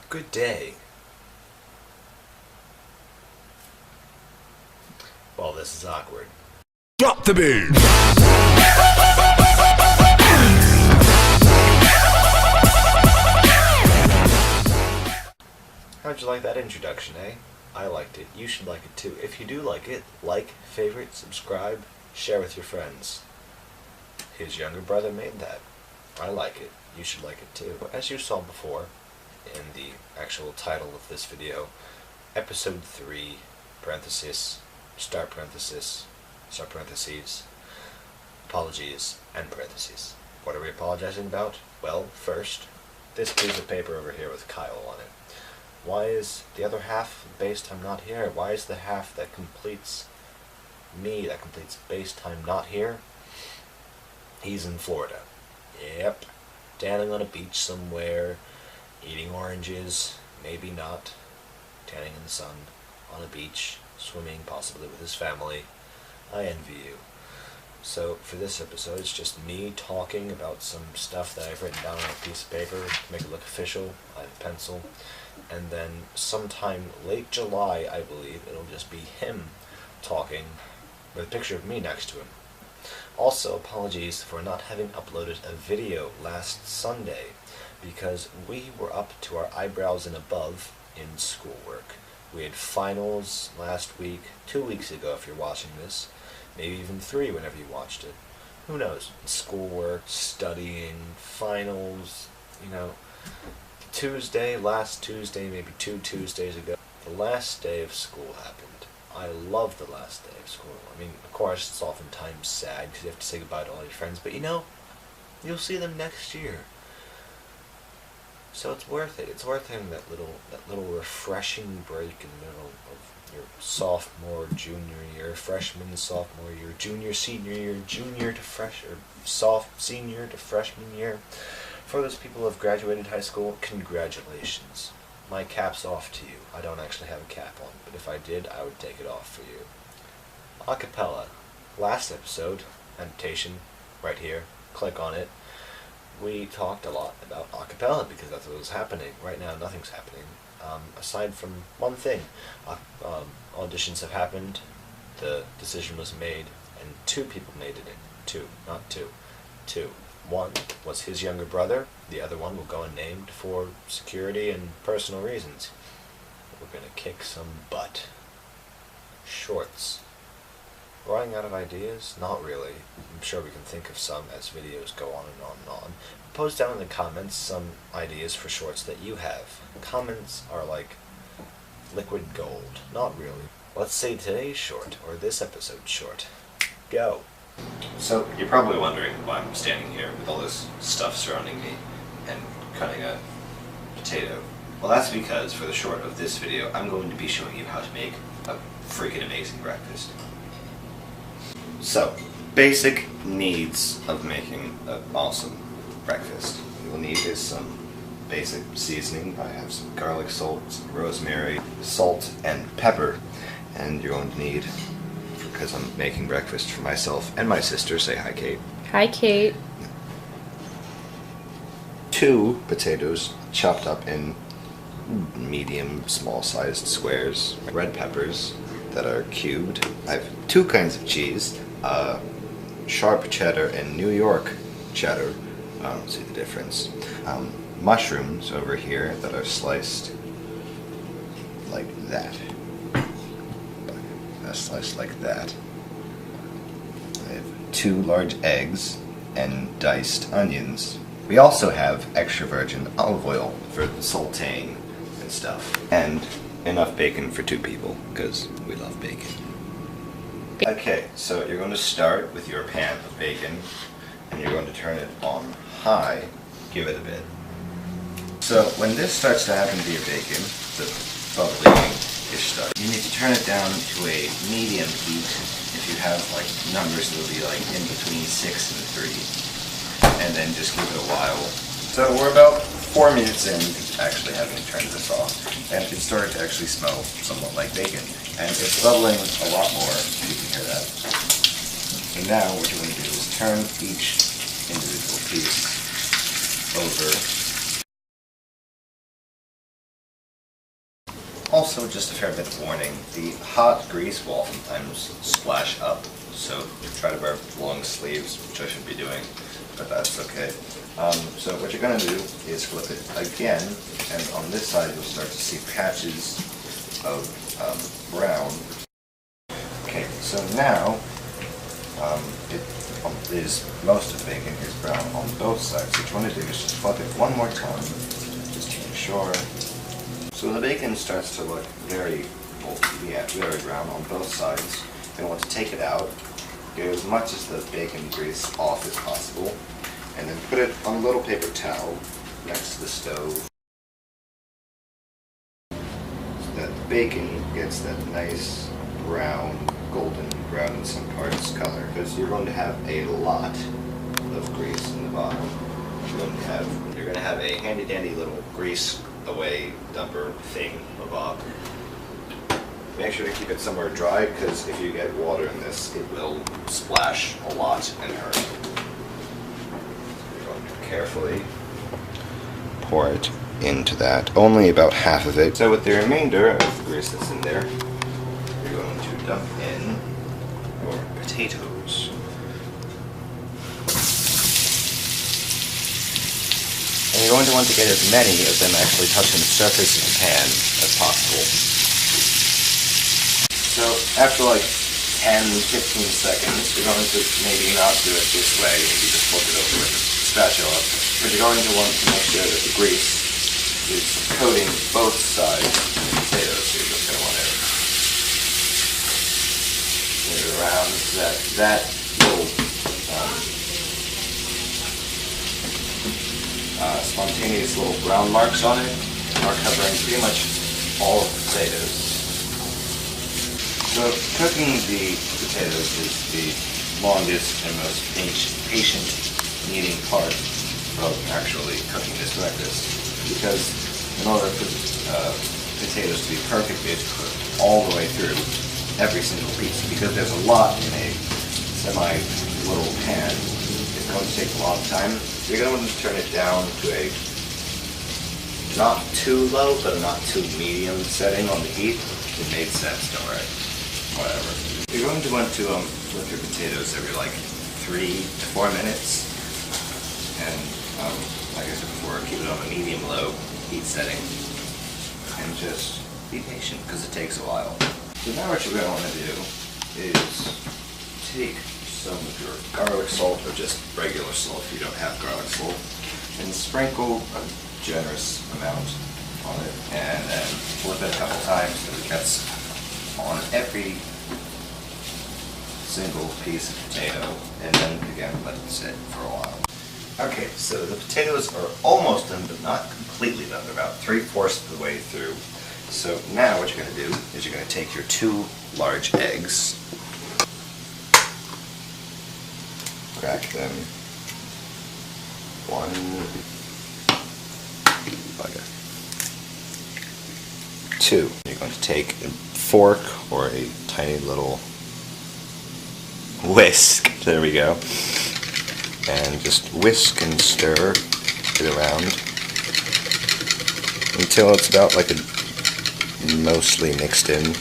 Good day. Well, this is awkward. Drop the beat! How'd you like that introduction, eh? I liked it. You should like it too. If you do like it, like, favorite, subscribe, share with your friends. His younger brother made that. I like it. You should like it too. As you saw before, in the actual title of this video, Episode 3, parenthesis, start parenthesis, apologies, end parentheses. What are we apologizing about? Well, first, this piece of paper over here with Kyle on it. Why is the other half based I'm not here? Why is the half that completes me, that completes base time, not here? He's in Florida. Yep. Tanning on a beach somewhere, eating oranges, maybe not, tanning in the sun, on a beach, swimming possibly with his family. I envy you. So for this episode, it's just me talking about some stuff that I've written down on a piece of paper to make it look official. I have a pencil. And then sometime late July, I believe, it'll just be him talking with a picture of me next to him. Also, apologies for not having uploaded a video last Sunday, because we were up to our eyebrows and above in schoolwork. We had finals last week, 2 weeks ago if you're watching this, maybe even 3 whenever you watched it. Who knows? Schoolwork, studying, finals, last Tuesday, maybe 2 Tuesdays ago, the last day of school happened. I love the last day of school. I mean, of course, it's oftentimes sad because you have to say goodbye to all your friends, but you'll see them next year. So it's worth it. It's worth having that little refreshing break in the middle of your sophomore, junior year, freshman, sophomore year, junior, senior year, senior to freshman year. For those people who have graduated high school, congratulations. My cap's off to you. I don't actually have a cap on, but if I did, I would take it off for you. Acapella. Last episode, annotation, right here, click on it. We talked a lot about acapella because that's what was happening. Right now, nothing's happening. Aside from one thing. Auditions have happened, the decision was made, and 2 people made it in. 2, not 2. 2. One was his younger brother, the other one will go unnamed for security and personal reasons. We're gonna kick some butt. Shorts. Running out of ideas? Not really. I'm sure we can think of some as videos go on and on and on. Post down in the comments some ideas for shorts that you have. Comments are like liquid gold. Not really. Let's say today's short, or this episode's short. Go. So, you're probably wondering why I'm standing here with all this stuff surrounding me and cutting a potato. Well, that's because for the short of this video, I'm going to be showing you how to make a freaking amazing breakfast. So, basic needs of making an awesome breakfast. You'll need is some basic seasoning. I have some garlic salt, some rosemary, salt, and pepper. And you're going to need, because I'm making breakfast for myself and my sister, say hi, Kate. Hi, Kate. 2 potatoes chopped up in medium, small-sized squares. Red peppers that are cubed. I have 2 kinds of cheese, sharp cheddar and New York cheddar. I don't see the difference. Mushrooms over here that are sliced like that. Sliced like that. I have 2 large eggs and diced onions. We also have extra virgin olive oil for sauteing and stuff. And enough bacon for 2 people, because we love bacon. Okay, so you're going to start with your pan of bacon, and you're going to turn it on high. Give it a bit. So when this starts to happen to your bacon, the bubbling-ish stuff, you need to turn it down to a medium heat. If you have like numbers, it'll be like in between 6 and 3. And then just give it a while. So we're about 4 minutes in actually having turned this off. And it started to actually smell somewhat like bacon. And it's bubbling a lot more, if you can hear that. So now what you're going to do is turn each individual piece over Also, just a fair bit of warning, the hot grease will oftentimes splash up, so try to wear long sleeves, which I should be doing, but that's okay. So what you're going to do is flip it again, and on this side you'll start to see patches of brown. Okay, so now most of the bacon is brown on both sides. So what you want to do is just flip it one more time, just to make sure. So the bacon starts to look very brown on both sides. You're going to want to take it out, get as much of the bacon grease off as possible, and then put it on a little paper towel next to the stove. So that the bacon gets that nice brown, golden brown in some parts color, because you're going to have a lot of grease in the bottom. You're going to have a handy dandy little grease away dumper thing above. Make sure to keep it somewhere dry, because if you get water in this, it will splash a lot and hurt. You're going to carefully pour it into that, only about half of it. So with the remainder of the grease that's in there, you're going to dump in your potatoes. And you're going to want to get as many of them actually touching the surface of the pan as possible. So after like 10-15 seconds, you're going to maybe not do it this way, maybe just flip it over with a spatula, but you're going to want to make sure that the grease is coating both sides of the potatoes, so you're just going to want to move it around so that little spontaneous little brown marks on it are covering pretty much all of the potatoes. So cooking the potatoes is the longest and most patient needing part of actually cooking this breakfast, because in order for potatoes to be perfect, they have to cook all the way through every single piece. Because there's a lot in a semi-little pan, it's going to take a long time. You're going to want to turn it down to a not too low, but a not too medium setting on the heat. It made sense, don't worry. Whatever. You're going to want to flip your potatoes every like 3 to 4 minutes. And like I said before, keep it on a medium-low heat setting. And just be patient, because it takes a while. So now what you're going to want to do is take some of your garlic salt, or just regular salt if you don't have garlic salt, and sprinkle a generous amount on it, and then flip it a couple times so it gets on every single piece of potato, and then again let it sit for a while. Okay, so the potatoes are almost done, but not completely done. They're about 3/4 of the way through. So now what you're going to do is you're going to take your 2 large eggs, crack them, 1, bugger, 2. You're going to take a fork or a tiny little whisk, there we go, and just whisk and stir it around until it's about like a mostly mixed in,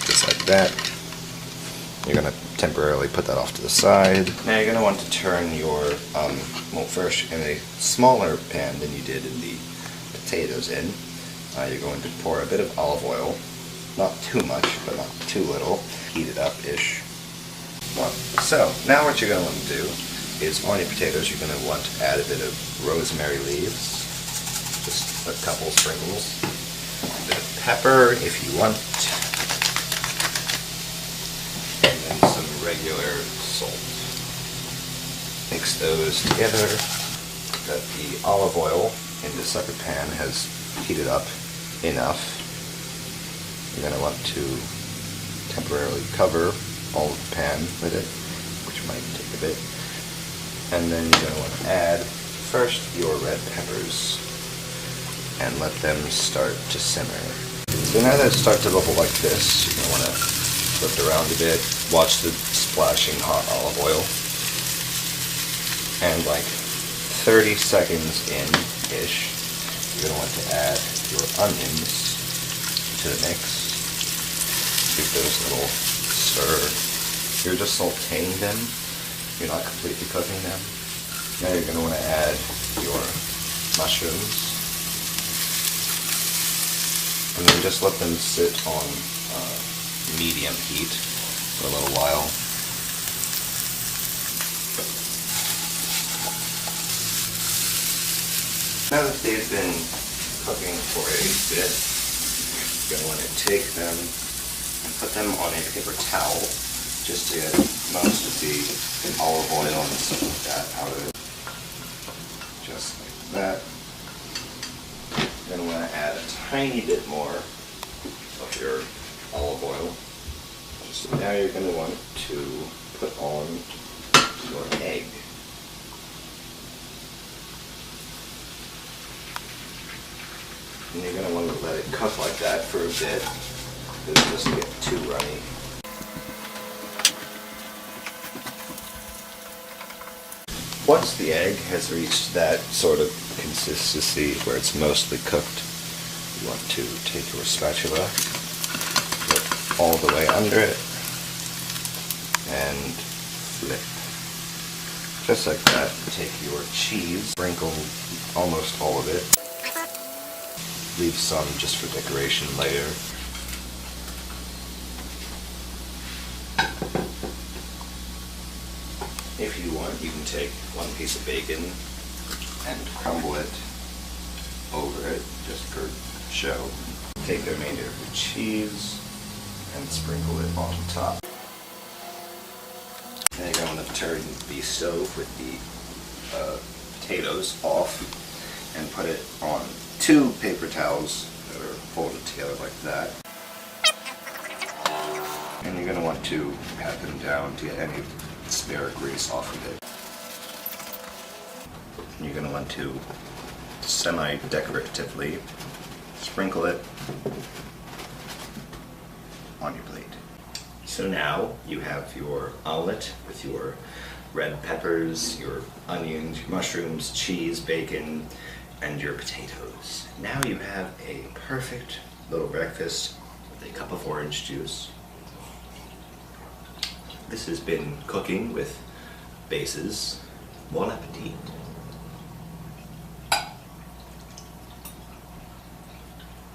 just like that. You're going to temporarily put that off to the side. Now you're going to want to turn your, well, first in a smaller pan than you did in the potatoes in, you're going to pour a bit of olive oil, not too much, but not too little, heat it up-ish. So, now what you're going to want to do is on your potatoes you're going to want to add a bit of rosemary leaves, just a couple sprinkles, a bit of pepper if you want, and then some regular salt. Mix those together. That the olive oil in the separate pan has heated up enough. You're going to want to temporarily cover all of the pan with it, which might take a bit. And then you're going to want to add first your red peppers and let them start to simmer. So now that it starts to bubble like this, you're going to want to flip it around a bit, watch the splashing hot olive oil, and like 30 seconds in-ish, you're going to want to add your onions to the mix. Give those a little stir. You're just sauteing them. You're not completely cooking them. Now you're going to want to add your mushrooms. And then just let them sit on medium heat for a little while. Now that they've been cooking for a bit, you're going to want to take them and put them on a paper towel just to get most of the olive oil and stuff like that out of it. Just like that. You're going to want to add a tiny bit more of your olive oil. So now you're going to want to put on your egg. And you're going to want to let it cook like that for a bit, because it doesn't get too runny. Once the egg has reached that sort of consistency where it's mostly cooked, you want to take your spatula, look all the way under it, and flip. Just like that. Take your cheese, sprinkle almost all of it. Leave some just for decoration later. If you want, you can take one piece of bacon and crumble it over it, just for show. Take the remainder of the cheese and sprinkle it on top. Then you're going to turn the stove with the potatoes off and put it on 2 paper towels that are folded together like that. And you're going to want to pat them down to get any spare grease off of it. And you're going to want to semi-decoratively sprinkle it on your plate. So now you have your omelet with your red peppers, your onions, your mushrooms, cheese, bacon, and your potatoes. Now you have a perfect little breakfast with a cup of orange juice. This has been Cooking with Bases. Bon appetit.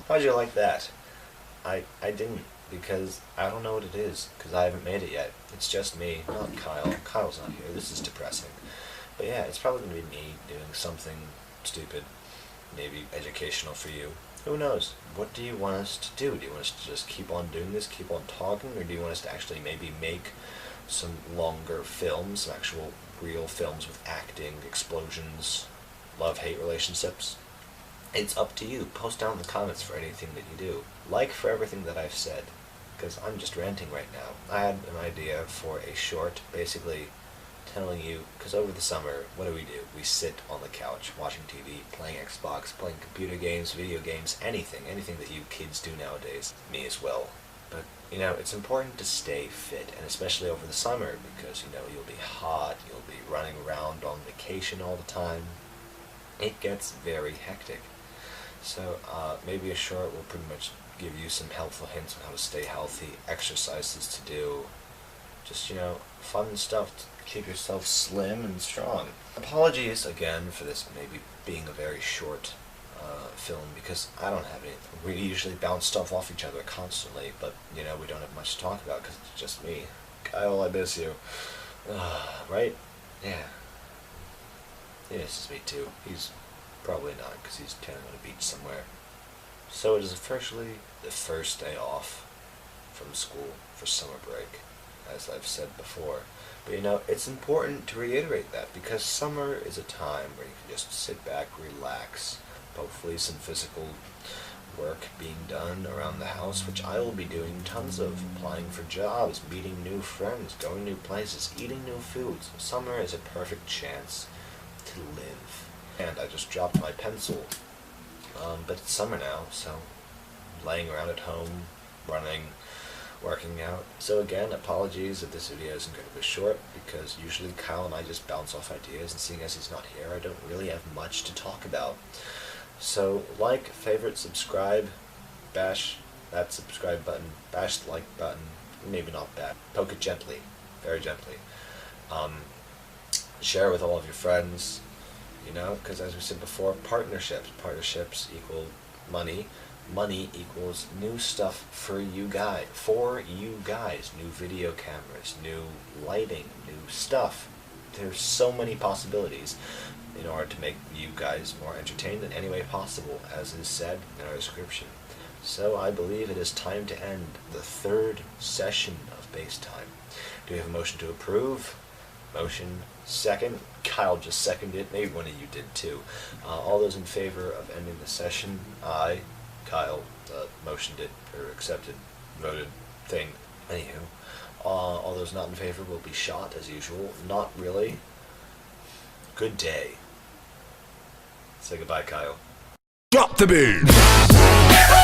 How'd you like that? I didn't, because I don't know what it is, because I haven't made it yet. It's just me, not Kyle. Kyle's not here. This is depressing. But yeah, it's probably going to be me doing something stupid, maybe educational for you. Who knows? What do you want us to do? Do you want us to just keep on doing this, keep on talking, or do you want us to actually maybe make some longer films, some actual real films with acting, explosions, love-hate relationships? It's up to you. Post down in the comments for anything that you do. Like for everything that I've said, because I'm just ranting right now. I had an idea for a short, basically telling you, because over the summer, what do? We sit on the couch, watching TV, playing Xbox, playing computer games, video games, anything that you kids do nowadays. Me as well. But, you know, it's important to stay fit, and especially over the summer, because, you know, you'll be hot, you'll be running around on vacation all the time. It gets very hectic. So, maybe a short will pretty much give you some helpful hints on how to stay healthy, exercises to do, just, you know, fun stuff to keep yourself slim and strong. Apologies again for this maybe being a very short film, because I don't have anything. We usually bounce stuff off each other constantly, but, you know, we don't have much to talk about because it's just me. Kyle, I miss you. Right? Yeah. He misses me too. He's probably not, because he's tanning on a beach somewhere. So it is officially the first day off from school for summer break, as I've said before. But, you know, it's important to reiterate that, because summer is a time where you can just sit back, relax, hopefully some physical work being done around the house, which I will be doing tons of, applying for jobs, meeting new friends, going new places, eating new foods. Summer is a perfect chance to live. And I just dropped my pencil, but it's summer now, so I'm laying around at home, running, working out. So again, apologies if this video isn't going to be short, because usually Kyle and I just bounce off ideas, and seeing as he's not here, I don't really have much to talk about. So like, favorite, subscribe, bash that subscribe button, bash the like button, maybe not bad, poke it gently, very gently. Share with all of your friends, because as we said before, partnerships equal money. Money equals new stuff for you guys, new video cameras, new lighting, new stuff. There's so many possibilities in order to make you guys more entertained in any way possible, as is said in our description. So I believe it is time to end the third session of Base Time. Do we have a motion to approve? Motion second. Kyle just seconded it. Maybe one of you did too. All those in favor of ending the session? Aye. Kyle motioned it, or accepted, voted thing. Anywho, all those not in favor will be shot as usual. Not really. Good day. Say goodbye, Kyle. Drop the beat.